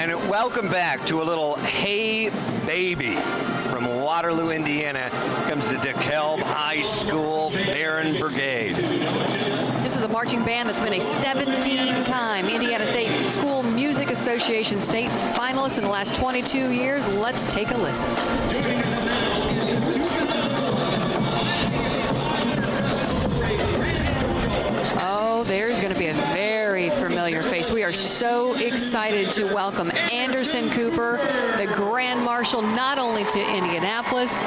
And welcome back to a little Hey Baby. From Waterloo, Indiana, comes the Dekalb High School Baron Brigade. This is a marching band that's been a 17-time Indiana State School Music Association state finalist in the last 22 years. Let's take a listen. Oh, there's going to be a very familiar face. We are so excited to welcome Anderson Cooper, the Grand Marshal, not only to Indianapolis,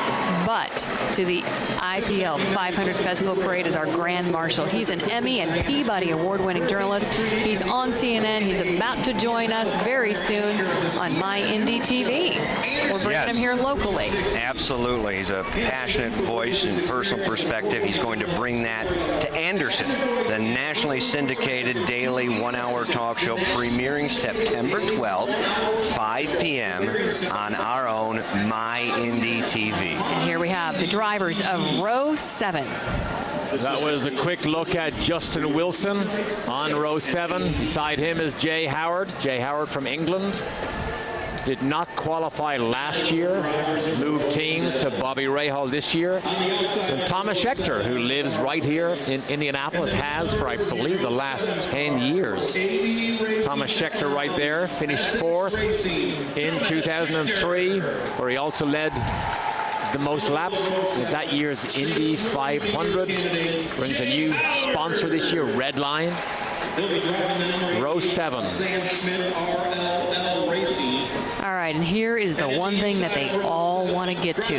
but to the IPL 500 Festival Parade as our Grand Marshal. He's an Emmy and Peabody award-winning journalist. He's on CNN. He's about to join us very soon on My Indy TV. We're bringing him here locally. Absolutely. He's a passionate voice and personal perspective. He's going to bring that to Anderson, the nationally syndicated daily one-hour talk show premiering September 12th, 5 p.m. on our own My Indy TV. And here we have the drivers of row 7. That was a quick look at Justin Wilson on row 7. Beside him is Jay Howard from England. Did not qualify last year, moved teams to Bobby Rahal this year. And Thomas Schechter, who lives right here in Indianapolis, has for, I believe, the last 10 years. Thomas Schechter right there, finished 4th in 2003, where he also led the most laps with that year's Indy 500. Brings a new sponsor this year, Redline. Row 7. All right, and here is the one thing that they all want to get to.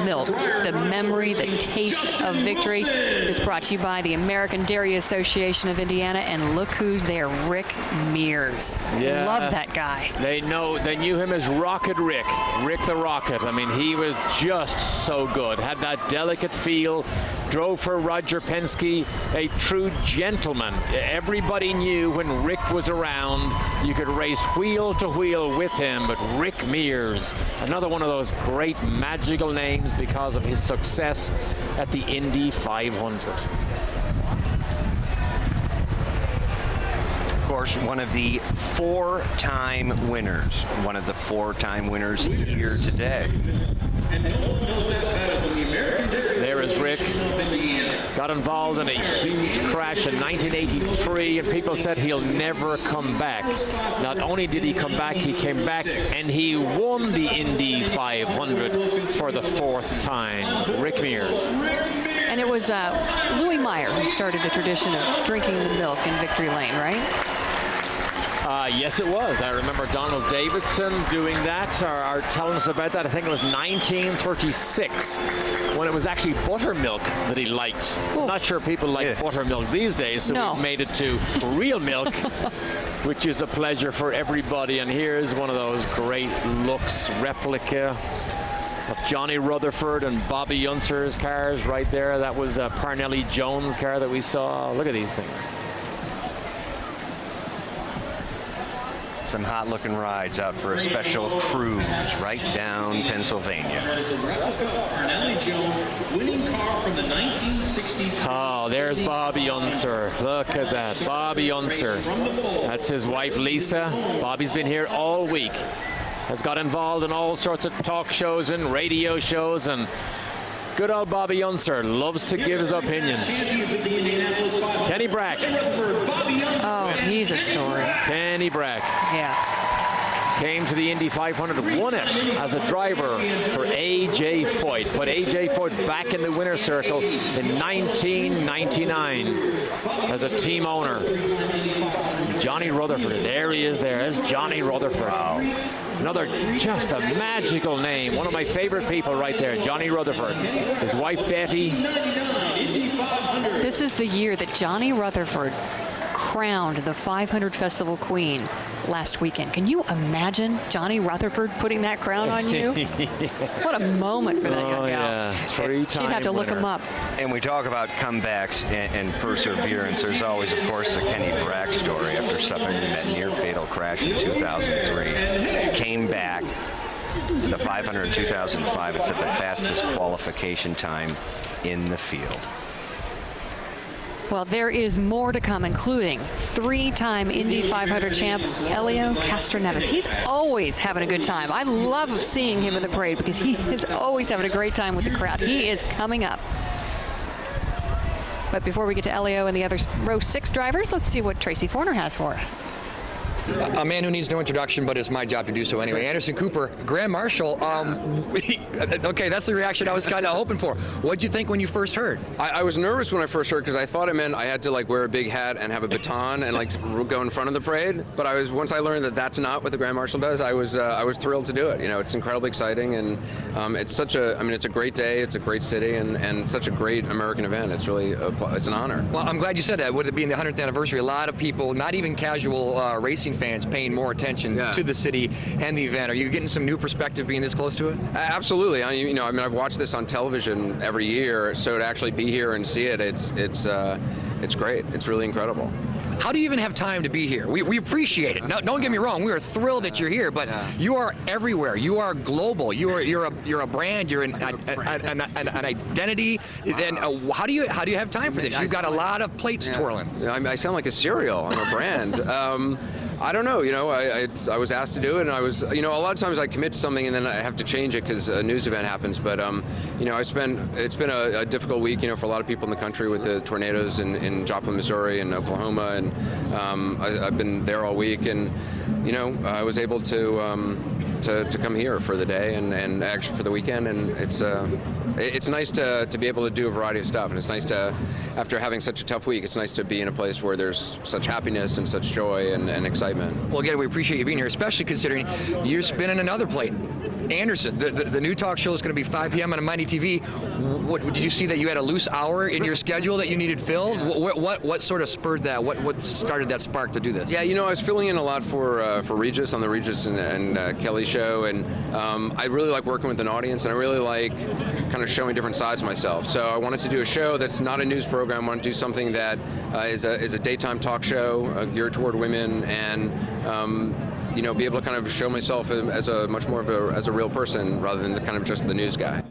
Milk, the memory, the taste of victory. Is brought to you by the American Dairy Association of Indiana, and look who's there, Rick Mears. Yeah. Love that guy. They knew him as Rocket Rick the Rocket. I mean, he was just so good. Had that delicate feel. Drove for Roger Penske, a true gentleman. Everybody knew when Rick was around, you could race wheel to wheel with him, but Rick Mears, another one of those great magical names because of his success at the Indy 500. Of course, one of the four-time winners here today. There is Rick. Got involved in a huge crash in 1983, and people said he'll never come back. Not only did he come back, he came back and he won the Indy 500 for the 4th time. Rick Mears. And it was Louis Meyer who started the tradition of drinking the milk in Victory Lane, right? Yes, it was. I remember Donald Davidson doing that, or telling us about that. I think it was 1936, when it was actually buttermilk that he liked. I'm not sure people like buttermilk these days, so we've made it to real milk, which is a pleasure for everybody. And here's one of those great looks, replica of Johnny Rutherford and Bobby Unser's cars right there. That was a Parnelli Jones car that we saw. Look at these things. Some hot-looking rides out for a special cruise right down Pennsylvania. Oh, there's Bobby Unser. Look at that, Bobby Unser. That's his wife, Lisa. Bobby's been here all week. Has got involved in all sorts of talk shows and radio shows, and good old Bobby Unser loves to give his opinion. Kenny Brack. Oh, he's a story. Kenny Brack. Yes. Came to the Indy 500, won it as a driver for A.J. Foyt. Put A.J. Foyt back in the winner's circle in 1999 as a team owner. Johnny Rutherford, there he is there. There's Johnny Rutherford. Wow. Another, just a magical name. One of my favorite people right there, Johnny Rutherford. His wife, Betty. This is the year that Johnny Rutherford crowned the 500 Festival Queen last weekend. Can you imagine Johnny Rutherford putting that crown on you? What a moment for that young gal. Yeah. Three-time She'd have to look him up. And we talk about comebacks and perseverance. There's always, of course, the Kenny Brack story after suffering that near-fatal crash in 2003. Came back. The 500 in 2005, it's at the fastest qualification time in the field. Well, there is more to come, including 3-time Indy 500 champ Helio Castroneves. He's always having a good time. I love seeing him in the parade because he is always having a great time with the crowd. He is coming up. But before we get to Helio and the other row 6 drivers, let's see what Tracy Forner has for us. A man who needs no introduction, but it's my job to do so anyway. Anderson Cooper, Grand Marshal. Okay, that's the reaction I was kind of hoping for. What'd you think when you first heard? I was nervous when I first heard because I thought it meant I had to like wear a big hat and have a baton and like go in front of the parade. But once I learned that that's not what the Grand Marshal does, I was thrilled to do it. You know, it's incredibly exciting and it's such a it's a great day. It's a great city and such a great American event. It's really it's an honor. Well, I'm glad you said that. With it being the 100th anniversary, a lot of people, not even casual racing fans, paying more attention to the city and the event. Are you getting some new perspective being this close to it? Absolutely. I've watched this on television every year, so to actually be here and see it, it's great. It's really incredible. How do you even have time to be here? We appreciate it. No, don't get me wrong. We are thrilled that you're here, but you are everywhere. You are global. You're a brand. You're an identity. And how do you have time for this? You've got a lot of plates twirling. I sound like a cereal. I'm a brand. I don't know. I was asked to do it, and I was. A lot of times I commit to something and then I have to change it because a news event happens. But it's been a difficult week. For a lot of people in the country with the tornadoes in Joplin, Missouri, and Oklahoma, and I've been there all week, and I was able to come here for the day and actually for the weekend, and it's nice to be able to do a variety of stuff, and it's nice to, after having such a tough week, it's nice to be in a place where there's such happiness and such joy and excitement. Well, again, we appreciate you being here, especially considering you're spinning another plate. Anderson, the new talk show is going to be 5 p.m. on Mighty TV. Did you see that you had a loose hour in your schedule that you needed filled? What sort of spurred that? What started that spark to do this? Yeah, I was filling in a lot for Regis on the Regis and Kelly show, and I really like working with an audience, and I really like kind of showing different sides of myself. So I wanted to do a show that's not a news program. I want to do something that is a daytime talk show geared toward women, and be able to kind of show myself as a much more of as a real person rather than kind of just the news guy.